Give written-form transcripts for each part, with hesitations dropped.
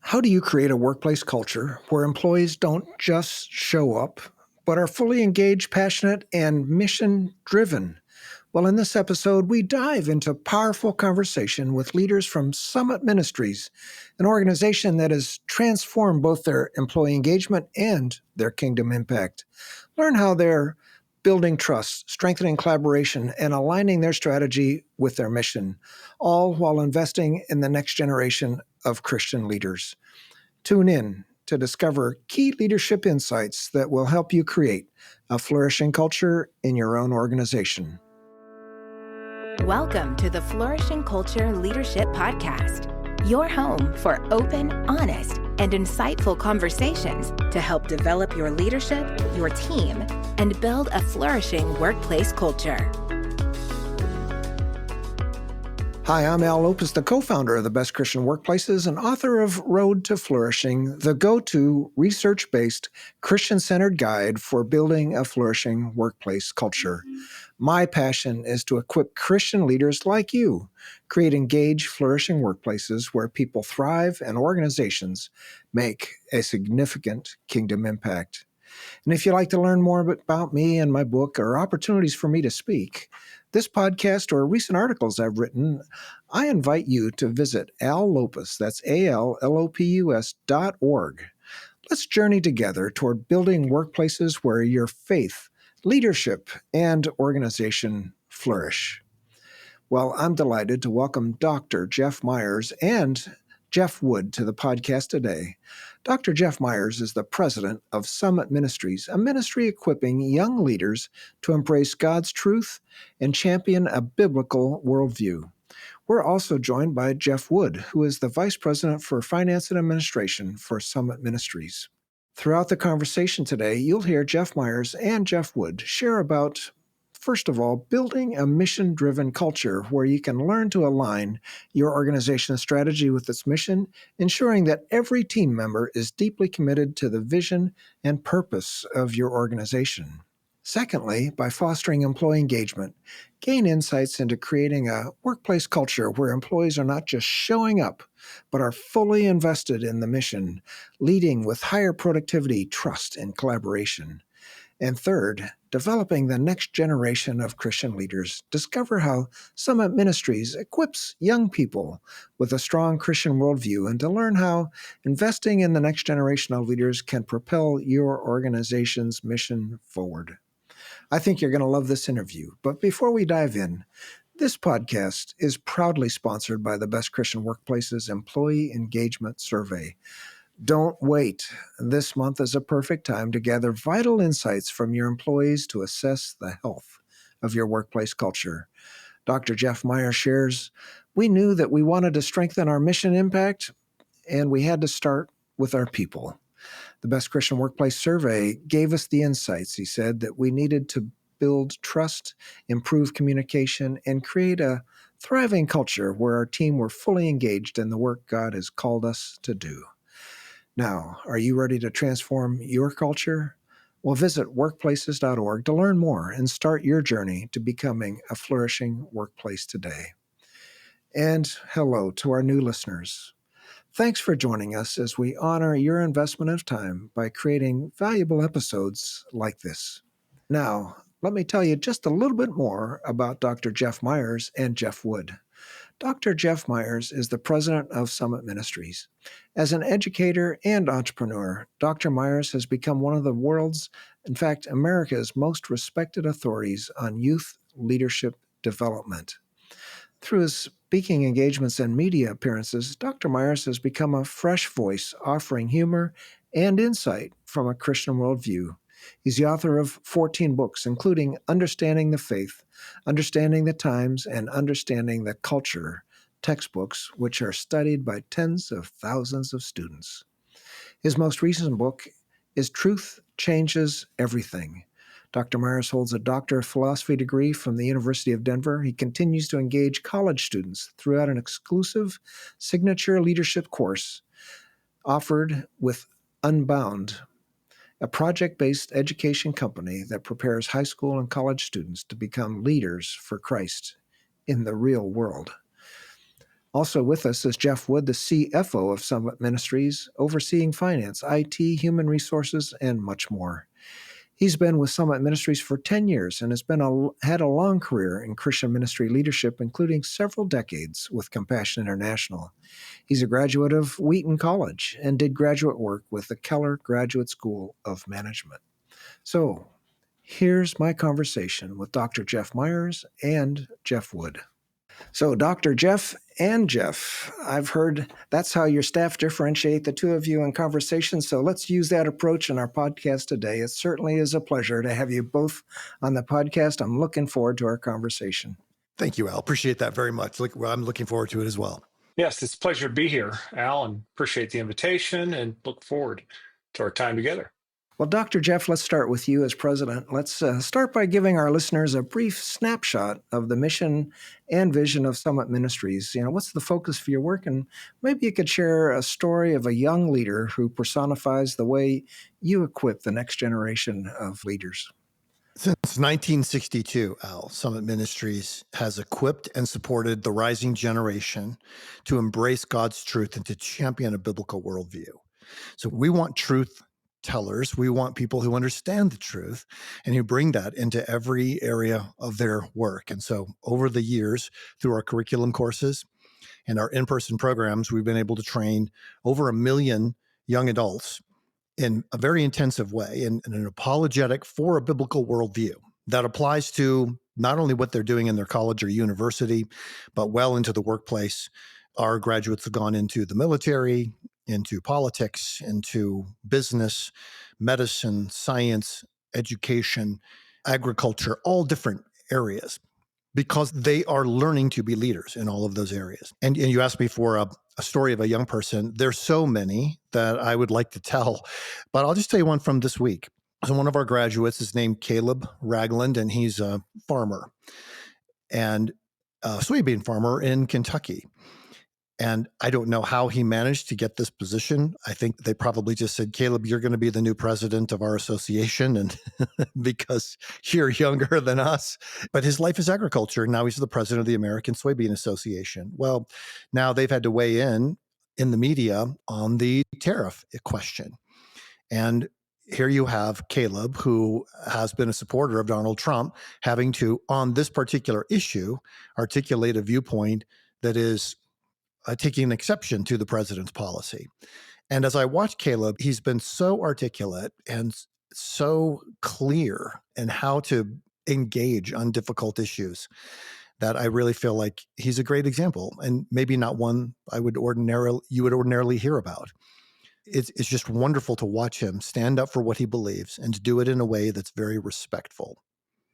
How do you create a workplace culture where employees don't just show up, but are fully engaged, passionate, and mission driven? Well, in this episode, we dive into powerful conversation with leaders from Summit Ministries, an organization that has transformed both their employee engagement and their kingdom impact. Learn how they're building trust, strengthening collaboration, and aligning their strategy with their mission, all while investing in the next generation of Christian leaders. Tune in to discover key leadership insights that will help you create a flourishing culture in your own organization. Welcome to the Flourishing Culture Leadership Podcast, your home for open, honest, and insightful conversations to help develop your leadership, your team, and build a flourishing workplace culture. Hi, I'm Al Lopez, the co-founder of the Best Christian Workplaces and author of Road to Flourishing, the go-to research-based, Christian-centered guide for building a flourishing workplace culture. My passion is to equip Christian leaders like you, create engaged, flourishing workplaces where people thrive and organizations make a significant kingdom impact. And if you'd like to learn more about me and my book or opportunities for me to speak, this podcast or recent articles I've written, I invite you to visit Al Lopez, that's ALLOPUS.org. Let's journey together toward building workplaces where your faith, leadership, and organization flourish. Well, I'm delighted to welcome Dr. Jeff Myers and Jeff Wood to the podcast today. Dr. Jeff Myers is the president of Summit Ministries, a ministry equipping young leaders to embrace God's truth and champion a biblical worldview. We're also joined by Jeff Wood, who is the vice president for finance and administration for Summit Ministries. Throughout the conversation today, you'll hear Jeff Myers and Jeff Wood share about, first of all, building a mission-driven culture where you can learn to align your organization's strategy with its mission, ensuring that every team member is deeply committed to the vision and purpose of your organization. Secondly, by fostering employee engagement, gain insights into creating a workplace culture where employees are not just showing up, but are fully invested in the mission, leading with higher productivity, trust, and collaboration. And third, developing the next generation of Christian leaders. Discover how Summit Ministries equips young people with a strong Christian worldview and to learn how investing in the next generation of leaders can propel your organization's mission forward. I think you're going to love this interview. But before we dive in, this podcast is proudly sponsored by the Best Christian Workplaces Employee Engagement Survey. Don't wait. This month is a perfect time to gather vital insights from your employees to assess the health of your workplace culture. Dr. Jeff Meyer shares, we knew that we wanted to strengthen our mission impact, and we had to start with our people. The Best Christian Workplace Survey gave us the insights, he said, that we needed to build trust, improve communication, and create a thriving culture where our team were fully engaged in the work God has called us to do. Now, are you ready to transform your culture? Well, visit workplaces.org to learn more and start your journey to becoming a flourishing workplace today. And hello to our new listeners. Thanks for joining us as we honor your investment of time by creating valuable episodes like this. Now, let me tell you just a little bit more about Dr. Jeff Myers and Jeff Wood. Dr. Jeff Myers is the president of Summit Ministries. As an educator and entrepreneur, Dr. Myers has become one of the world's, in fact, America's most respected authorities on youth leadership development. Through his speaking engagements and media appearances, Dr. Myers has become a fresh voice offering humor and insight from a Christian worldview. He's the author of 14 books, including Understanding the Faith, Understanding the Times, and Understanding the Culture, textbooks which are studied by tens of thousands of students. His most recent book is Truth Changes Everything. Dr. Myers holds a Doctor of Philosophy degree from the University of Denver. He continues to engage college students throughout an exclusive signature leadership course offered with Unbound, a project-based education company that prepares high school and college students to become leaders for Christ in the real world. Also with us is Jeff Wood, the CFO of Summit Ministries, overseeing finance, IT, human resources, and much more. He's been with Summit Ministries for 10 years and has had a long career in Christian ministry leadership, including several decades with Compassion International. He's a graduate of Wheaton College and did graduate work with the Keller Graduate School of Management. So, here's my conversation with Dr. Jeff Myers and Jeff Wood. So, Dr. Jeff and Jeff, I've heard that's how your staff differentiate the two of you in conversation. So, let's use that approach in our podcast today. It certainly is a pleasure to have you both on the podcast. I'm looking forward to our conversation. Thank you, Al. Appreciate that very much. I'm looking forward to it as well. Yes, it's a pleasure to be here, Al, and appreciate the invitation and look forward to our time together. Well, Dr. Jeff, let's start with you as president. Let's start by giving our listeners a brief snapshot of the mission and vision of Summit Ministries. What's the focus for your work? And maybe you could share a story of a young leader who personifies the way you equip the next generation of leaders. Since 1962, Al, Summit Ministries has equipped and supported the rising generation to embrace God's truth and to champion a biblical worldview. So we want truth tellers. We want people who understand the truth and who bring that into every area of their work. And so over the years, through our curriculum courses and our in-person programs, we've been able to train over 1 million young adults in a very intensive way, in an apologetic for a biblical worldview that applies to not only what they're doing in their college or university, but well into the workplace. Our graduates have gone into the military, into politics, into business, medicine, science, education, agriculture, all different areas, because they are learning to be leaders in all of those areas. And you asked me for a story of a young person. There's so many that I would like to tell, but I'll just tell you one from this week. So one of our graduates is named Caleb Ragland, and he's a farmer and a soybean farmer in Kentucky. And I don't know how he managed to get this position. I think they probably just said, Caleb, you're going to be the new president of our association, and because you're younger than us. But his life is agriculture. Now he's the president of the American Soybean Association. Well, now they've had to weigh in the media on the tariff question. And here you have Caleb, who has been a supporter of Donald Trump, having to, on this particular issue, articulate a viewpoint that is taking an exception to the president's policy. And as I watch Caleb, he's been so articulate and so clear in how to engage on difficult issues that I really feel like he's a great example, and maybe not one you would ordinarily hear about. It's just wonderful to watch him stand up for what he believes and to do it in a way that's very respectful.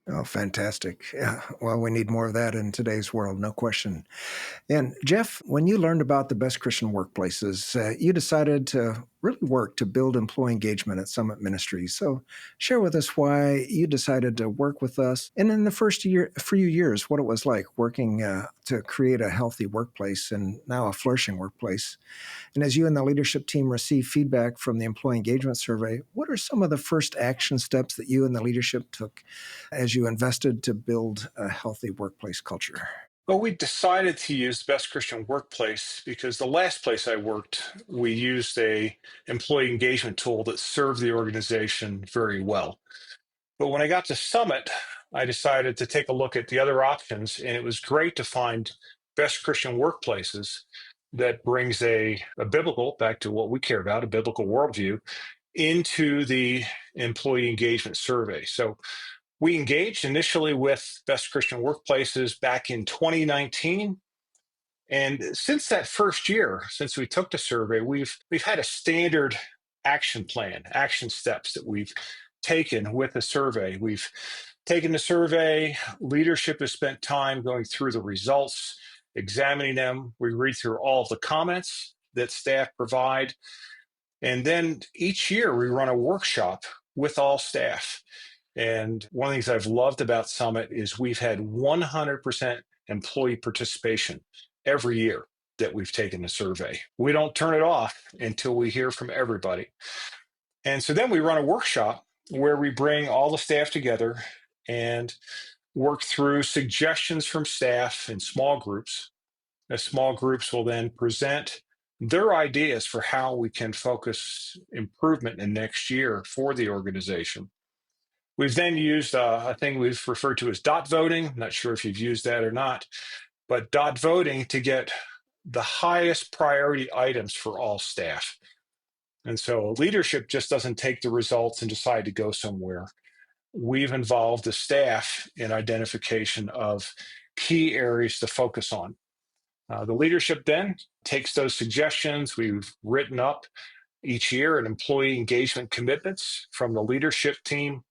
Oh, fantastic. Yeah. Well, we need more of that in today's world, no question. And Jeff, when you learned about the best Christian workplaces, you decided to really work to build employee engagement at Summit Ministries. So share with us why you decided to work with us, and in the few years, what it was like working to create a healthy workplace and now a flourishing workplace. And as you and the leadership team receive feedback from the employee engagement survey, what are some of the first action steps that you and the leadership took as you invested to build a healthy workplace culture? Well, we decided to use Best Christian Workplace because the last place I worked, we used a employee engagement tool that served the organization very well. But when I got to Summit, I decided to take a look at the other options, and it was great to find Best Christian Workplaces that brings a biblical, back to what we care about, a biblical worldview, into the employee engagement survey. So we engaged initially with Best Christian Workplaces back in 2019. And since that first year, since we took the survey, we've had a standard action plan, action steps that we've taken with the survey. We've taken the survey, leadership has spent time going through the results, examining them. We read through all of the comments that staff provide. And then each year we run a workshop with all staff. And one of the things I've loved about Summit is we've had 100% employee participation every year that we've taken the survey. We don't turn it off until we hear from everybody. And so then we run a workshop where we bring all the staff together and work through suggestions from staff in small groups The small groups will then present their ideas for how we can focus improvement in next year for the organization. We've then used a thing we've referred to as dot voting. I'm not sure if you've used that or not, but dot voting to get the highest priority items for all staff. And so leadership just doesn't take the results and decide to go somewhere. We've involved the staff in identification of key areas to focus on. The leadership then takes those suggestions. We've written up each year an employee engagement commitments from the leadership team,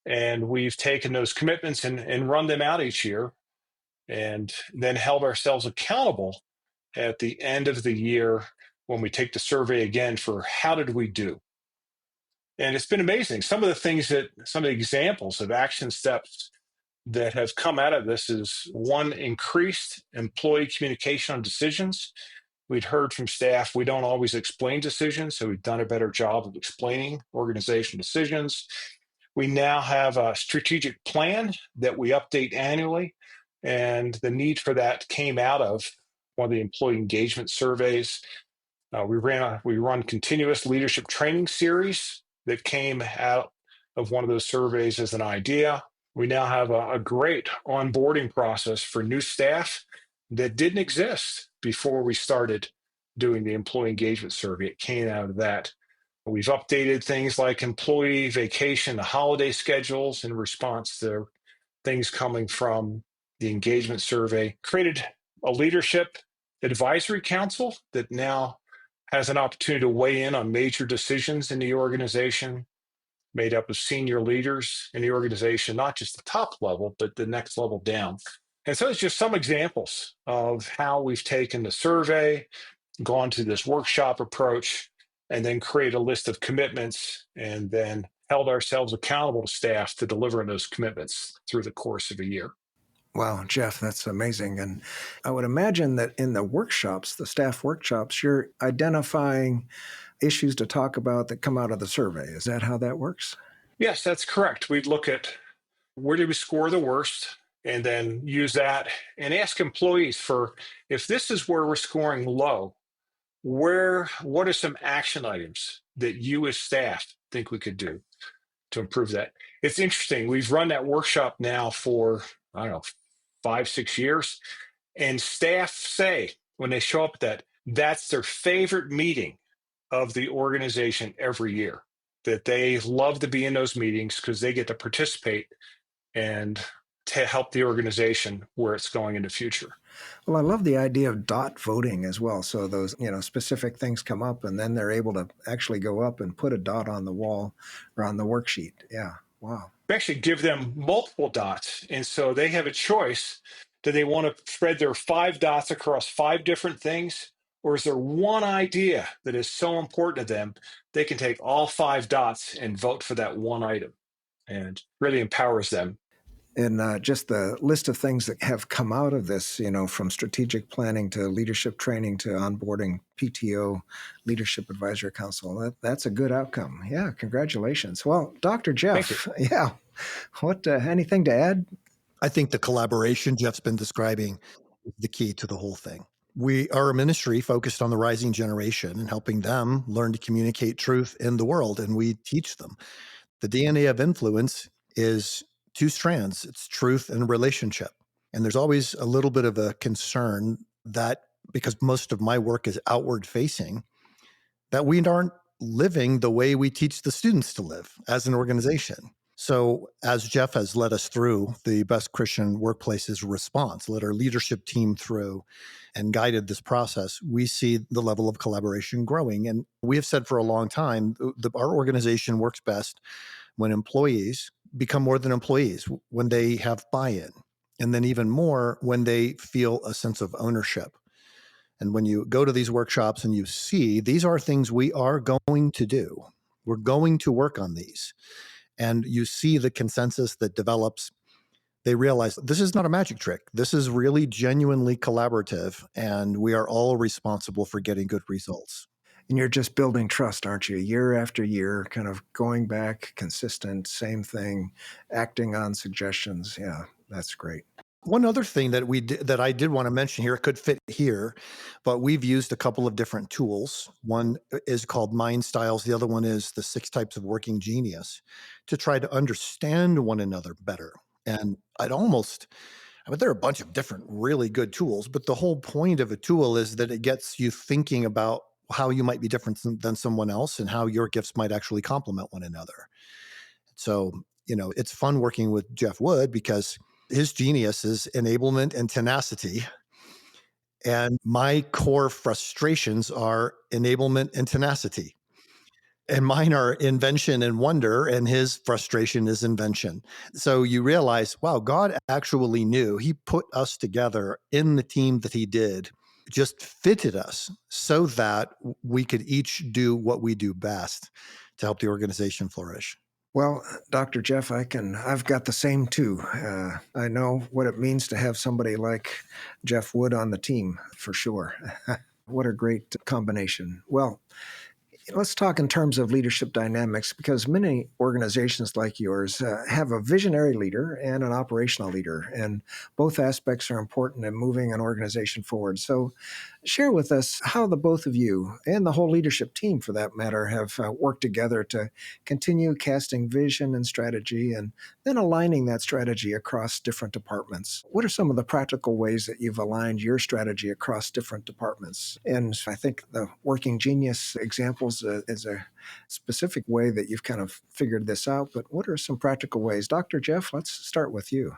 and we've taken those commitments and run them out each year, and then held ourselves accountable at the end of the year when we take the survey again for how did we do. And it's been amazing. Some of the examples of action steps that have come out of this is one, increased employee communication on decisions. We'd heard from staff, we don't always explain decisions, so we've done a better job of explaining organization decisions. We now have a strategic plan that we update annually, and the need for that came out of one of the employee engagement surveys. We run continuous leadership training series that came out of one of those surveys as an idea. We now have a great onboarding process for new staff that didn't exist before we started doing the employee engagement survey. It came out of that. We've updated things like employee vacation, the holiday schedules in response to things coming from the engagement survey, created a leadership advisory council that now has an opportunity to weigh in on major decisions in the organization, made up of senior leaders in the organization, not just the top level, but the next level down. And so it's just some examples of how we've taken the survey, gone to this workshop approach, and then create a list of commitments, and then held ourselves accountable to staff to deliver those commitments through the course of a year. Wow, Jeff, that's amazing. And I would imagine that in the workshops, the staff workshops, you're identifying issues to talk about that come out of the survey. Is that how that works? Yes, that's correct. We'd look at where did we score the worst, and then use that and ask employees for, if this is where we're scoring low, what are some action items that you as staff think we could do to improve that? It's interesting. We've run that workshop now for, I don't know, 5-6 years. And staff say when they show up that's their favorite meeting of the organization every year, that they love to be in those meetings because they get to participate and to help the organization where it's going in the future. Well, I love the idea of dot voting as well. So those, specific things come up and then they're able to actually go up and put a dot on the wall or on the worksheet. Yeah. Wow. We actually give them multiple dots. And so they have a choice. Do they want to spread their 5 dots across 5 different things? Or is there one idea that is so important to them, they can take all 5 dots and vote for that one item, and really empowers them. And just the list of things that have come out of this, from strategic planning to leadership training to onboarding PTO, Leadership Advisory Council, that's a good outcome. Yeah, congratulations. Well, Dr. Jeff, yeah, what anything to add? I think the collaboration Jeff's been describing is the key to the whole thing. We are a ministry focused on the rising generation and helping them learn to communicate truth in the world, and we teach them. The DNA of influence is 2 strands. It's truth and relationship. And there's always a little bit of a concern that, because most of my work is outward facing, that we aren't living the way we teach the students to live as an organization. So as Jeff has led us through the Best Christian Workplaces response, led our leadership team through and guided this process, we see the level of collaboration growing. And we have said for a long time, our organization works best when employees become more than employees, when they have buy-in, and then even more when they feel a sense of ownership. And when you go to these workshops and you see these are things we are going to do, we're going to work on these, and you see the consensus that develops, they realize this is not a magic trick. This is really genuinely collaborative, and we are all responsible for getting good results. And you're just building trust, aren't you? Year after year, kind of going back, consistent, same thing, acting on suggestions. Yeah, that's great. One other thing that I did want to mention here, it could fit here, but we've used a couple of different tools. One is called Mind Styles. The other one is the 6 Types of Working Genius, to try to understand one another better. And there are a bunch of different really good tools, but the whole point of a tool is that it gets you thinking about how you might be different than someone else and how your gifts might actually complement one another. So, it's fun working with Jeff Wood because his genius is enablement and tenacity. And my core frustrations are enablement and tenacity. And mine are invention and wonder, and his frustration is invention. So you realize, wow, God actually knew. He put us together in the team that he did, just fitted us so that we could each do what we do best to help the organization flourish. Well, Dr. Jeff, I've got the same too. I know what it means to have somebody like Jeff Wood on the team for sure. What a great combination. Well, let's talk in terms of leadership dynamics, because many organizations like yours have a visionary leader and an operational leader, and both aspects are important in moving an organization forward. So, share with us how the both of you and the whole leadership team, for that matter, have worked together to continue casting vision and strategy and then aligning that strategy across different departments. What are some of the practical ways that you've aligned your strategy across different departments? And I think the Working Genius examples is a specific way that you've kind of figured this out, but what are some practical ways? Dr. Jeff, let's start with you.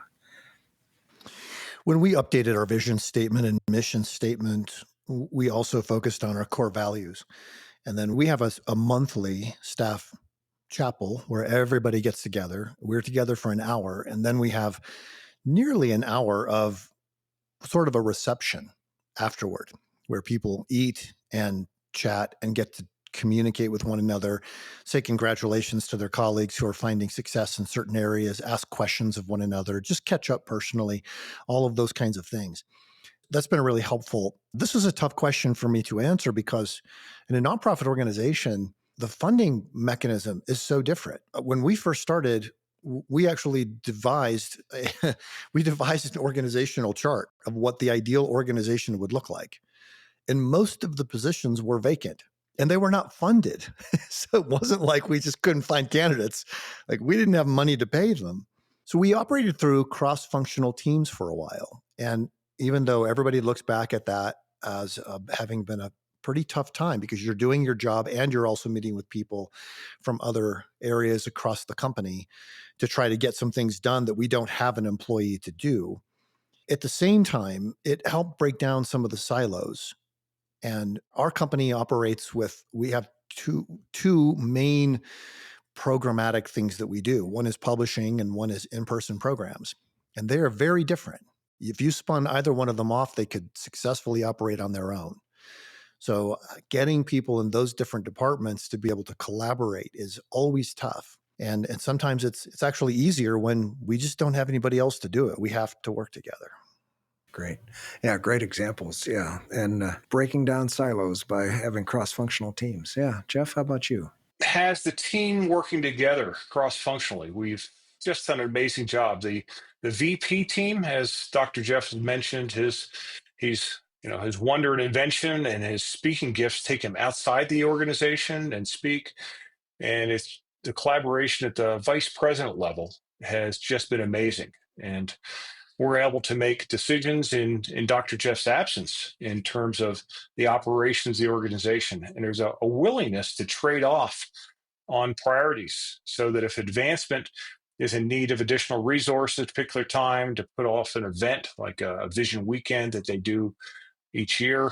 When we updated our vision statement and mission statement, we also focused on our core values. And then we have a monthly staff chapel where everybody gets together. We're together for an hour, and then we have nearly an hour of sort of a reception afterward where people eat and chat and get to communicate with one another, say congratulations to their colleagues who are finding success in certain areas, ask questions of one another, just catch up personally, all of those kinds of things. That's been really helpful. This is a tough question for me to answer because in a nonprofit organization, the funding mechanism is so different. When we first started, we actually devised we devised an organizational chart of what the ideal organization would look like. And most of the positions were vacant and they were not funded. So it wasn't like we just couldn't find candidates. Like we didn't have money to pay them. So we operated through cross-functional teams for a while. And even though everybody looks back at that as having been a pretty tough time because you're doing your job and you're also meeting with people from other areas across the company to try to get some things done that we don't have an employee to do. At the same time, it helped break down some of the silos. And our company operates we have two main programmatic things that we do. One is publishing and one is in-person programs. And they are very different. If you spun either one of them off, they could successfully operate on their own. So getting people in those different departments to be able to collaborate is always tough. And sometimes it's actually easier when we just don't have anybody else to do it. We have to work together. Great. Yeah, great examples. Yeah. And breaking down silos by having cross-functional teams. Yeah. Jeff, how about you? Has the team working together cross-functionally? We've just done an amazing job. The VP team, as Dr. Jeff has mentioned, his wonder and invention and his speaking gifts take him outside the organization and speak. And it's the collaboration at the vice president level has just been amazing. And we're able to make decisions in Dr. Jeff's absence in terms of the operations of the organization. And there's a willingness to trade off on priorities so that if advancement is in need of additional resources at a particular time to put off an event like a vision weekend that they do each year,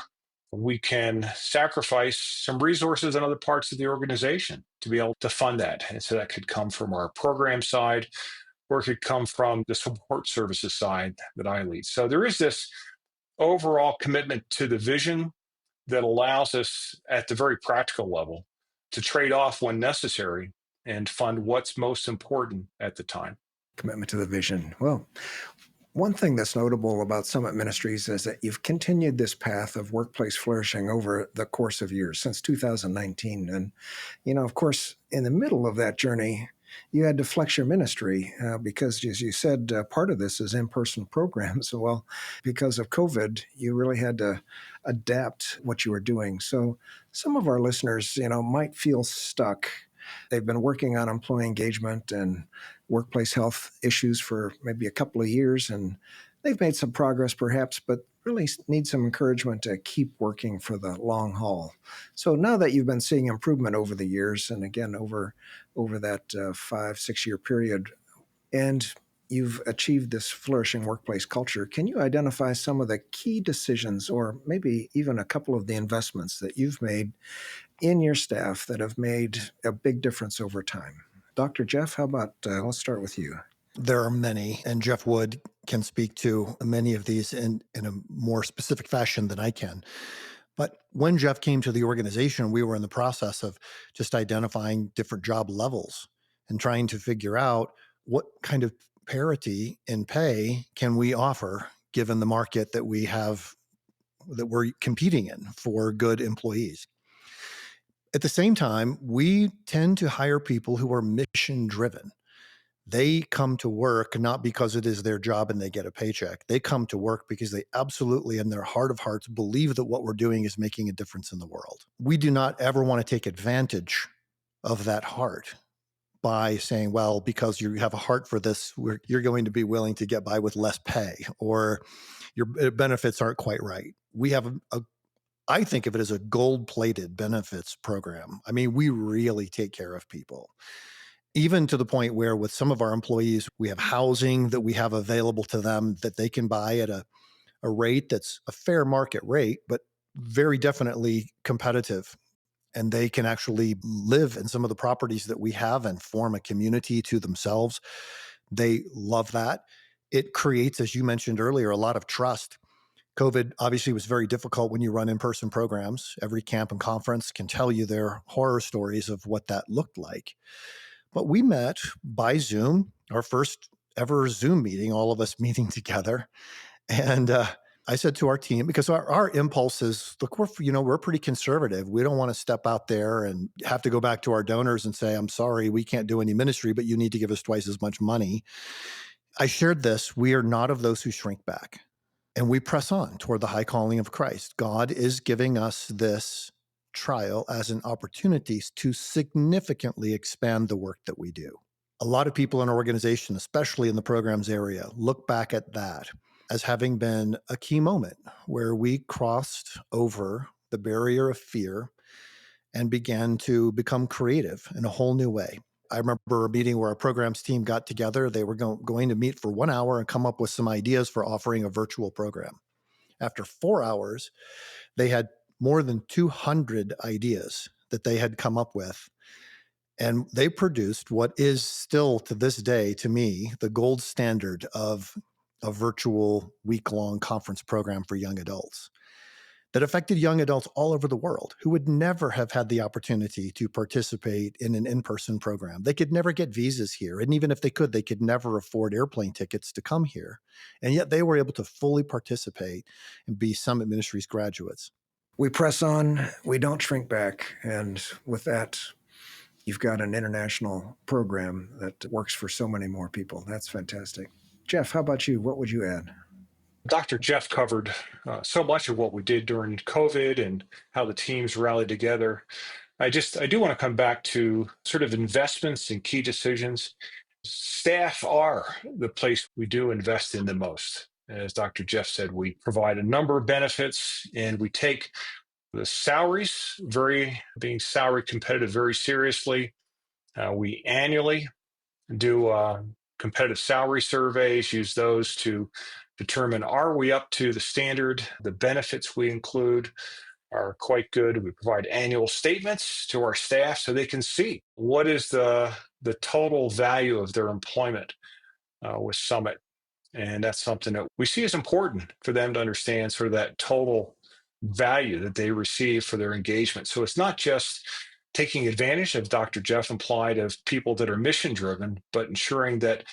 we can sacrifice some resources in other parts of the organization to be able to fund that. And so that could come from our program side, or it could come from the support services side that I lead. So there is this overall commitment to the vision that allows us at the very practical level to trade off when necessary and fund what's most important at the time. Commitment to the vision. Well, one thing that's notable about Summit Ministries is that you've continued this path of workplace flourishing over the course of years, since 2019. And, of course, in the middle of that journey, you had to flex your ministry because, as you said, part of this is in-person programs. Well, because of COVID, you really had to adapt what you were doing. So some of our listeners, might feel stuck. They've been working on employee engagement and workplace health issues for maybe a couple of years, and they've made some progress perhaps, but really need some encouragement to keep working for the long haul. So now that you've been seeing improvement over the years, and again over that 5-6 year period, and you've achieved this flourishing workplace culture, can you identify some of the key decisions, or maybe even a couple of the investments that you've made in your staff that have made a big difference over time? Dr. Jeff, how about let's start with you. There are many, and Jeff Wood can speak to many of these in a more specific fashion than I can. But when Jeff came to the organization, we were in the process of just identifying different job levels and trying to figure out what kind of parity in pay can we offer given the market that we have, that we're competing in for good employees. At the same time, we tend to hire people who are mission driven. They come to work not because it is their job and they get a paycheck. They come to work because they absolutely, in their heart of hearts, believe that what we're doing is making a difference in the world. We do not ever want to take advantage of that heart by saying, well, because you have a heart for this, you're going to be willing to get by with less pay, or your benefits aren't quite right. We have I think of it as a gold-plated benefits program. I mean, we really take care of people. Even to the point where with some of our employees, we have housing that we have available to them that they can buy at a rate that's a fair market rate, but very definitely competitive. And they can actually live in some of the properties that we have and form a community to themselves. They love that. It creates, as you mentioned earlier, a lot of trust. COVID obviously was very difficult when you run in-person programs. Every camp and conference can tell you their horror stories of what that looked like. But we met by Zoom, our first ever Zoom meeting, all of us meeting together. And I said to our team, because our impulse is, look, we're pretty conservative. We don't want to step out there and have to go back to our donors and say, I'm sorry, we can't do any ministry, but you need to give us twice as much money. I shared this. We are not of those who shrink back. And we press on toward the high calling of Christ. God is giving us this trial as an opportunity to significantly expand the work that we do. A lot of people in our organization, especially in the programs area, look back at that as having been a key moment where we crossed over the barrier of fear and began to become creative in a whole new way. I remember a meeting where our programs team got together. They were going to meet for 1 hour and come up with some ideas for offering a virtual program. After 4 hours, they had more than 200 ideas that they had come up with. And they produced what is still to this day, to me, the gold standard of a virtual week-long conference program for young adults that affected young adults all over the world who would never have had the opportunity to participate in an in-person program. They could never get visas here. And even if they could never afford airplane tickets to come here. And yet they were able to fully participate and be Summit Ministries graduates. We press on, we don't shrink back. And with that, you've got an international program that works for so many more people. That's fantastic. Jeff, how about you? What would you add? Dr. Jeff covered so much of what we did during COVID and how the teams rallied together. I do want to come back to sort of investments and key decisions. Staff are the place we do invest in the most. As Dr. Jeff said, we provide a number of benefits and we take the salaries, being salary competitive, very seriously. We annually do competitive salary surveys, use those to determine, are we up to the standard? The benefits we include are quite good. We provide annual statements to our staff so they can see what is the total value of their employment with Summit. And that's something that we see as important for them to understand, sort of that total value that they receive for their engagement. So it's not just taking advantage, as Dr. Jeff implied, of people that are mission driven, but ensuring that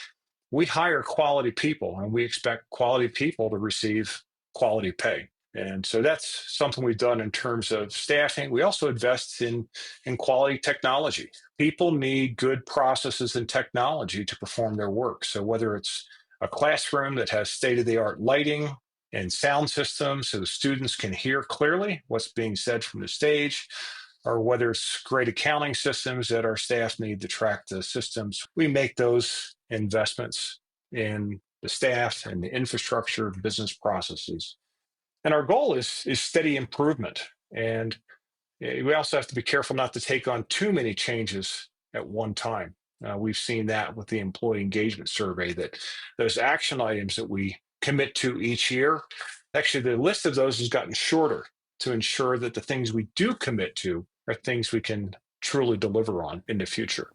we hire quality people and we expect quality people to receive quality pay. And so that's something we've done in terms of staffing. We also invest in quality technology. People need good processes and technology to perform their work. So whether it's a classroom that has state-of-the-art lighting and sound systems so the students can hear clearly what's being said from the stage, or whether it's great accounting systems that our staff need to track the systems, we make those investments in the staff and the infrastructure, business processes. And our goal is steady improvement. And we also have to be careful not to take on too many changes at one time. We've seen that with the employee engagement survey, that those action items that we commit to each year, actually the list of those has gotten shorter to ensure that the things we do commit to are things we can truly deliver on in the future.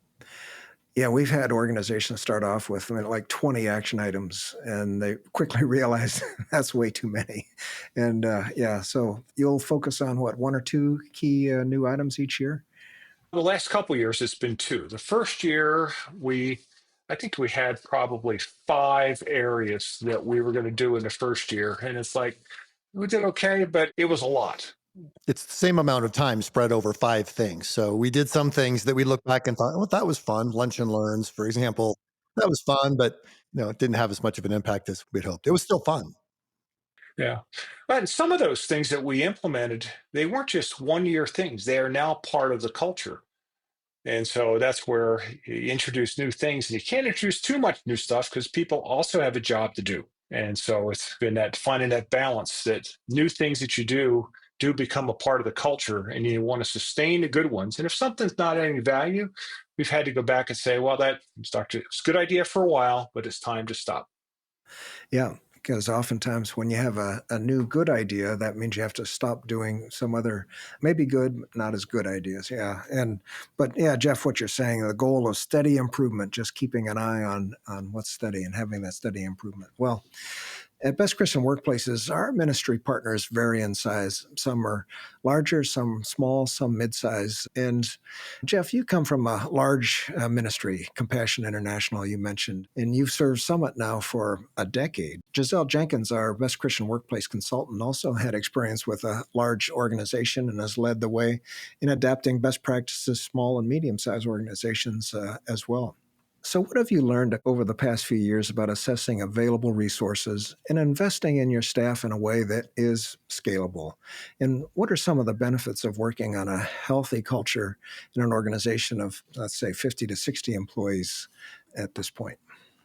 Yeah, we've had organizations start off with like 20 action items, and they quickly realize that's way too many. And yeah, so you'll focus on what, one or two key new items each year? The last couple of years, it's been two. The first year, I think we had probably 5 areas that we were going to do in the first year. And it's like, we did okay, but it was a lot. It's the same amount of time spread over 5 things. So we did some things that we look back and thought, well, that was fun. Lunch and learns, for example, that was fun, but it didn't have as much of an impact as we'd hoped. It was still fun. Yeah. And some of those things that we implemented, they weren't just 1 year things. They are now part of the culture. And so that's where you introduce new things. And you can't introduce too much new stuff because people also have a job to do. And so it's been that finding that balance that new things that you do become a part of the culture, and you want to sustain the good ones. And if something's not adding value, we've had to go back and say, well, it's a good idea for a while, but it's time to stop. Yeah, because oftentimes when you have a new good idea, that means you have to stop doing some other maybe good, but not as good ideas. Yeah, but yeah, Jeff, what you're saying, the goal of steady improvement, just keeping an eye on what's steady and having that steady improvement. Well, at Best Christian Workplaces, our ministry partners vary in size. Some are larger, some small, some mid-size. And Jeff, you come from a large ministry, Compassion International, you mentioned, and you've served Summit now for a decade. Giselle Jenkins, our Best Christian Workplace consultant, also had experience with a large organization and has led the way in adapting best practices to small and medium-sized organizations as well. So, what have you learned over the past few years about assessing available resources and investing in your staff in a way that is scalable? And what are some of the benefits of working on a healthy culture in an organization of, let's say, 50 to 60 employees at this point?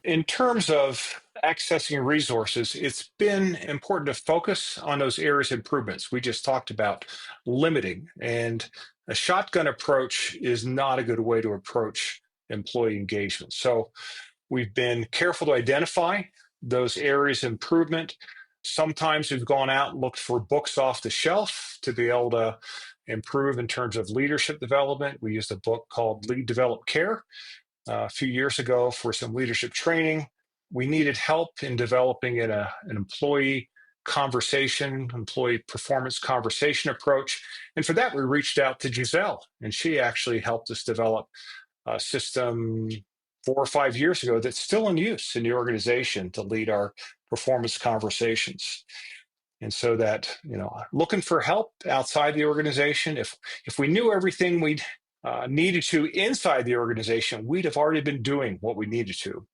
In terms of accessing resources, it's been important to focus on those areas of improvements we just talked about limiting. And a shotgun approach is not a good way to approach employee engagement. So we've been careful to identify those areas of improvement. Sometimes we've gone out and looked for books off the shelf to be able to improve in terms of leadership development. We used a book called Lead, Develop, Care a few years ago for some leadership training. We needed help in developing an employee performance conversation approach. And for that, we reached out to Giselle, and she actually helped us develop a system 4 or 5 years ago that's still in use in the organization to lead our performance conversations. And so that, looking for help outside the organization, if we knew everything we needed to inside the organization, we'd have already been doing what we needed to.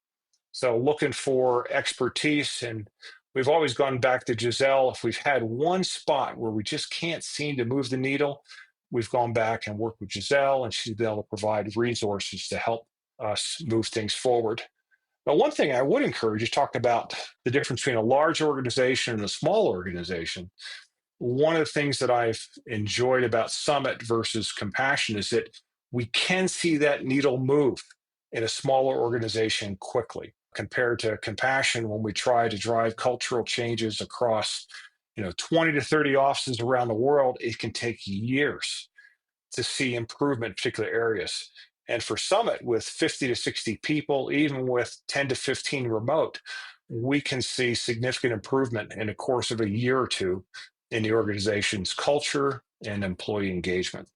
So looking for expertise, and we've always gone back to Giselle. If we've had one spot where we just can't seem to move the needle, we've gone back and worked with Giselle, and she's been able to provide resources to help us move things forward. Now, one thing I would encourage, you talked about the difference between a large organization and a small organization. One of the things that I've enjoyed about Summit versus Compassion is that we can see that needle move in a smaller organization quickly compared to Compassion when we try to drive cultural changes across 20 to 30 offices around the world. It can take years to see improvement in particular areas. And for Summit, with 50 to 60 people, even with 10 to 15 remote, we can see significant improvement in the course of a year or two in the organization's culture and employee engagement.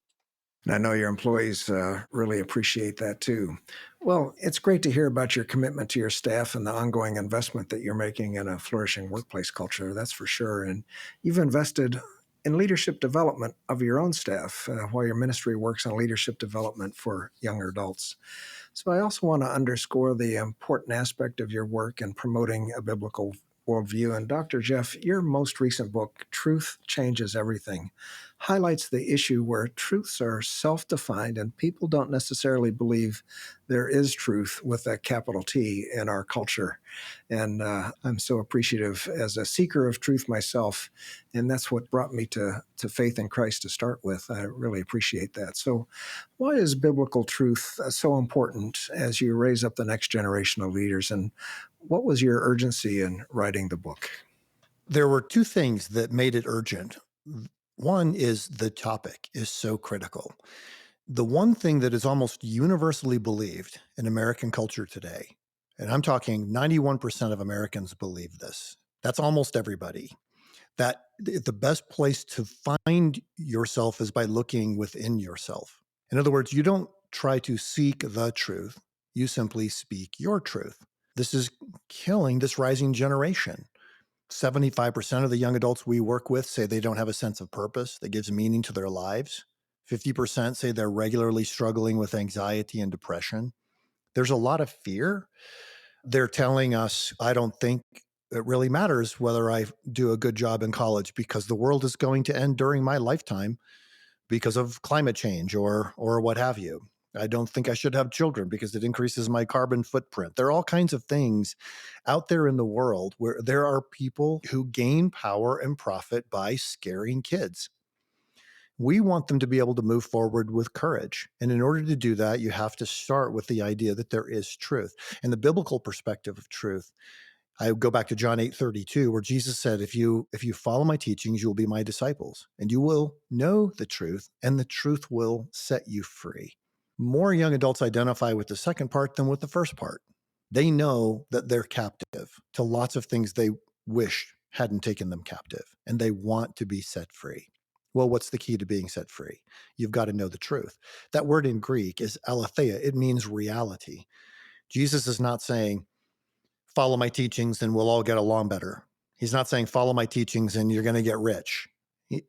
And I know your employees really appreciate that too. Well, it's great to hear about your commitment to your staff and the ongoing investment that you're making in a flourishing workplace culture. That's for sure. And you've invested in leadership development of your own staff while your ministry works on leadership development for younger adults. So I also want to underscore the important aspect of your work in promoting a biblical worldview. And Dr. Jeff, your most recent book, Truth Changes Everything, highlights the issue where truths are self defined and people don't necessarily believe there is truth with a capital T in our culture. And I'm so appreciative as a seeker of truth myself. And that's what brought me to faith in Christ to start with. I really appreciate that. So, why is biblical truth so important as you raise up the next generation of leaders? And what was your urgency in writing the book? There were two things that made it urgent. One is the topic is so critical. The one thing that is almost universally believed in American culture today, and I'm talking 91% of Americans believe this, that's almost everybody, that the best place to find yourself is by looking within yourself. In other words, you don't try to seek the truth, you simply speak your truth. This is killing this rising generation. 75% of the young adults we work with say they don't have a sense of purpose that gives meaning to their lives. 50% say they're regularly struggling with anxiety and depression. There's a lot of fear. They're telling us, I don't think it really matters whether I do a good job in college because the world is going to end during my lifetime because of climate change or what have you. I don't think I should have children because it increases my carbon footprint. There are all kinds of things out there in the world where there are people who gain power and profit by scaring kids. We want them to be able to move forward with courage. And in order to do that, you have to start with the idea that there is truth. And the biblical perspective of truth, I go back to John 8:32, where Jesus said, if you follow my teachings, you'll be my disciples, and you will know the truth, and the truth will set you free. More young adults identify with the second part than with the first part. They know that they're captive to lots of things they wish hadn't taken them captive, and they want to be set free. Well, what's the key to being set free? You've got to know the truth. That word in Greek is aletheia. It means reality. Jesus is not saying, follow my teachings and we'll all get along better. He's not saying, follow my teachings and you're going to get rich.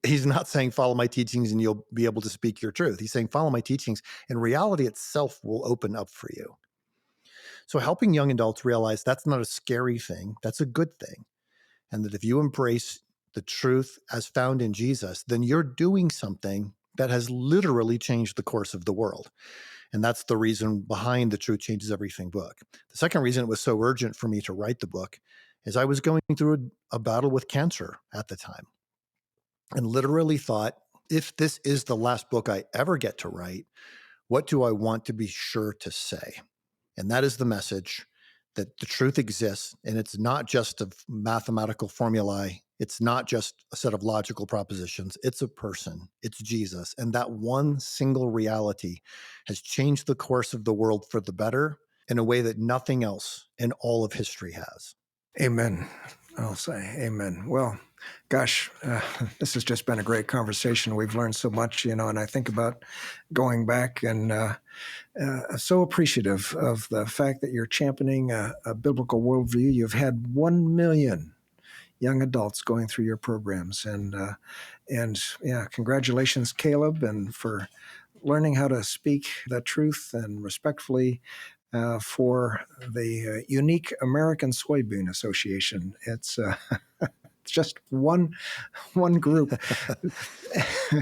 He's not saying, follow my teachings and you'll be able to speak your truth. He's saying, follow my teachings and reality itself will open up for you. So helping young adults realize that's not a scary thing, that's a good thing. And that if you embrace the truth as found in Jesus, then you're doing something that has literally changed the course of the world. And that's the reason behind the Truth Changes Everything book. The second reason it was so urgent for me to write the book is I was going through a battle with cancer at the time and literally thought, if this is the last book I ever get to write, what do I want to be sure to say? And that is the message that the truth exists, and it's not just a mathematical formulae. It's not just a set of logical propositions. It's a person. It's Jesus. And that one single reality has changed the course of the world for the better in a way that nothing else in all of history has. Amen. I'll say amen. Well, gosh, this has just been a great conversation. We've learned so much, and I think about going back and so appreciative of the fact that you're championing a biblical worldview. You've had 1 million young adults going through your programs, and yeah, congratulations, Caleb, and for learning how to speak the truth and respectfully for the unique American Soybean Association. It's just one group.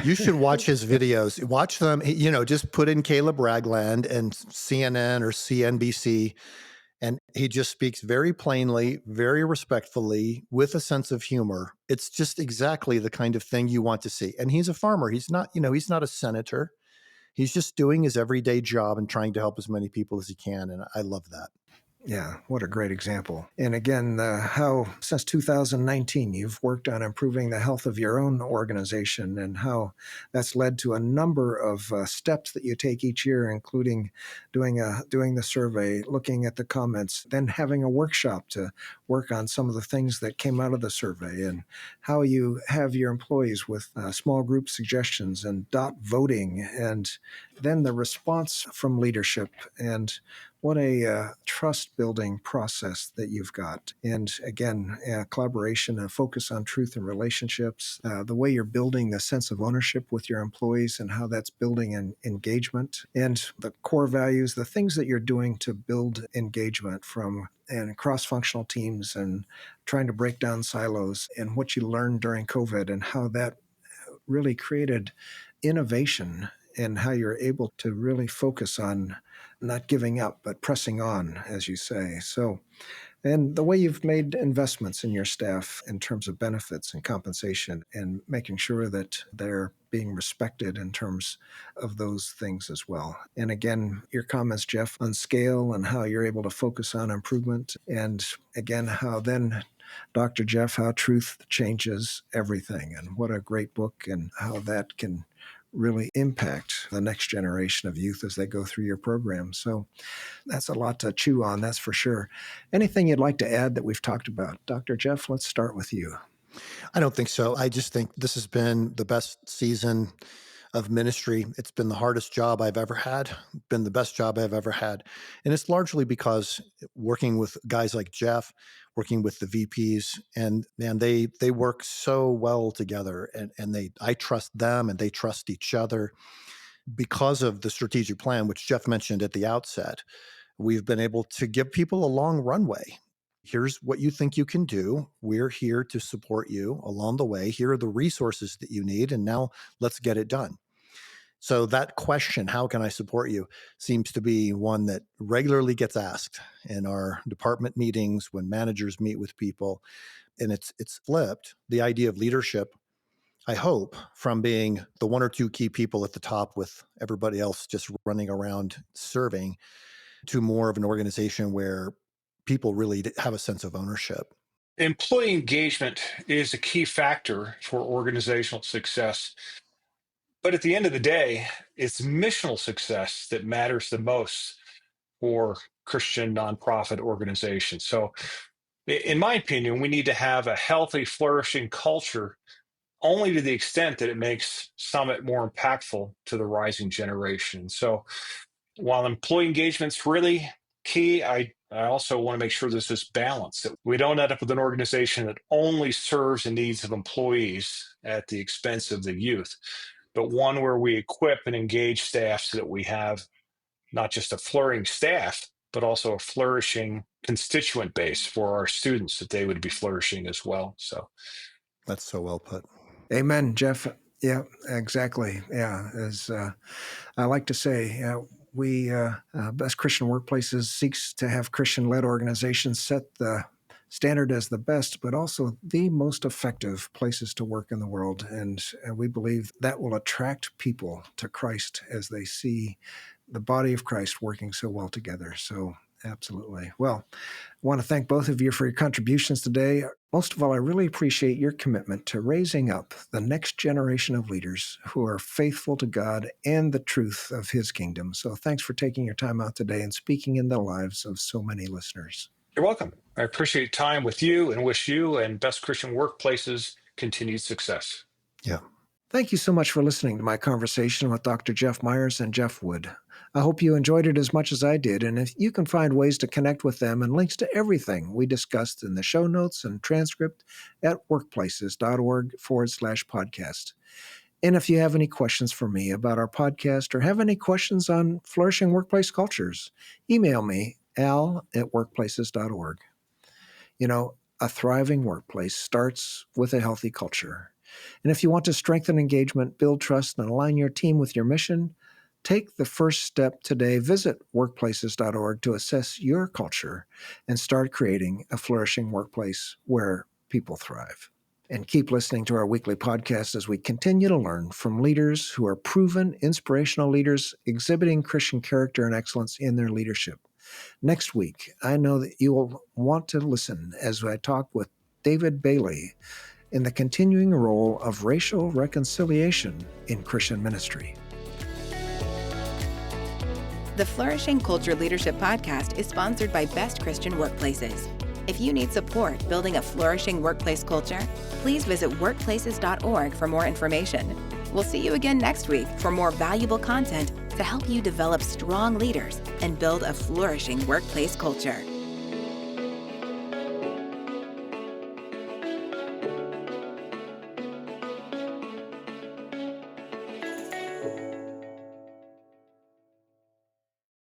You should watch his videos. Watch them. Just put in Caleb Ragland and CNN or CNBC, and he just speaks very plainly, very respectfully, with a sense of humor. It's just exactly the kind of thing you want to see. And he's a farmer. He's not a senator. He's just doing his everyday job and trying to help as many people as he can. And I love that. Yeah, what a great example. And again, how since 2019, you've worked on improving the health of your own organization and how that's led to a number of steps that you take each year, including doing the survey, looking at the comments, then having a workshop to work on some of the things that came out of the survey and how you have your employees with small group suggestions and dot voting, and then the response from leadership, and what a trust building process that you've got. And again, collaboration and focus on truth and relationships, the way you're building the sense of ownership with your employees and how that's building an engagement, and the core values, the things that you're doing to build engagement from and cross-functional teams and trying to break down silos, and what you learned during COVID and how that really created innovation and how you're able to really focus on not giving up, but pressing on, as you say. So, and the way you've made investments in your staff in terms of benefits and compensation and making sure that they're being respected in terms of those things as well. And again, your comments, Jeff, on scale and how you're able to focus on improvement. And again, how then Dr. Jeff, how truth changes everything, and what a great book, and how that can really impact the next generation of youth as they go through your program. So that's a lot to chew on, that's for sure. Anything you'd like to add that we've talked about? Dr. Jeff, let's start with you. I don't think so. I just think this has been the best season of ministry. It's been the hardest job I've ever had, been the best job I've ever had. And it's largely because working with guys like Jeff, working with the VPs, and man, they work so well together, and I trust them and they trust each other because of the strategic plan, which Jeff mentioned at the outset. We've been able to give people a long runway. Here's what you think you can do. We're here to support you along the way. Here are the resources that you need. And now let's get it done. So that question, how can I support you, seems to be one that regularly gets asked in our department meetings when managers meet with people. And it's flipped the idea of leadership, I hope, from being the one or two key people at the top with everybody else just running around serving, to more of an organization where people really have a sense of ownership. Employee engagement is a key factor for organizational success. But at the end of the day, it's missional success that matters the most for Christian nonprofit organizations. So, in my opinion, we need to have a healthy, flourishing culture only to the extent that it makes Summit more impactful to the rising generation. So, while employee engagement's really key, I also want to make sure this is balanced, that we don't end up with an organization that only serves the needs of employees at the expense of the youth, but one where we equip and engage staff so that we have not just a flourishing staff, but also a flourishing constituent base for our students, that they would be flourishing as well. So that's so well put. Amen, Jeff. Yeah, exactly. Yeah, as I like to say, we, Best Christian Workplaces, seeks to have Christian-led organizations set the standard as the best, but also the most effective places to work in the world. And we believe that will attract people to Christ as they see the body of Christ working so well together. So absolutely. Well, I want to thank both of you for your contributions today. Most of all, I really appreciate your commitment to raising up the next generation of leaders who are faithful to God and the truth of His kingdom. So thanks for taking your time out today and speaking in the lives of so many listeners. You're welcome. I appreciate time with you and wish you and Best Christian Workplaces continued success. Yeah. Thank you so much for listening to my conversation with Dr. Jeff Myers and Jeff Wood. I hope you enjoyed it as much as I did, and if you can find ways to connect with them and links to everything we discussed in the show notes and transcript at workplaces.org/podcast. And if you have any questions for me about our podcast or have any questions on flourishing workplace cultures, email me, al@workplaces.org. You know, a thriving workplace starts with a healthy culture. And if you want to strengthen engagement, build trust, and align your team with your mission, take the first step today. Visit workplaces.org to assess your culture and start creating a flourishing workplace where people thrive. And keep listening to our weekly podcast as we continue to learn from leaders who are proven inspirational leaders exhibiting Christian character and excellence in their leadership. Next week, I know that you will want to listen as I talk with David Bailey in the continuing role of racial reconciliation in Christian ministry. The Flourishing Culture Leadership Podcast is sponsored by Best Christian Workplaces. If you need support building a flourishing workplace culture, please visit workplaces.org for more information. We'll see you again next week for more valuable content to help you develop strong leaders and build a flourishing workplace culture.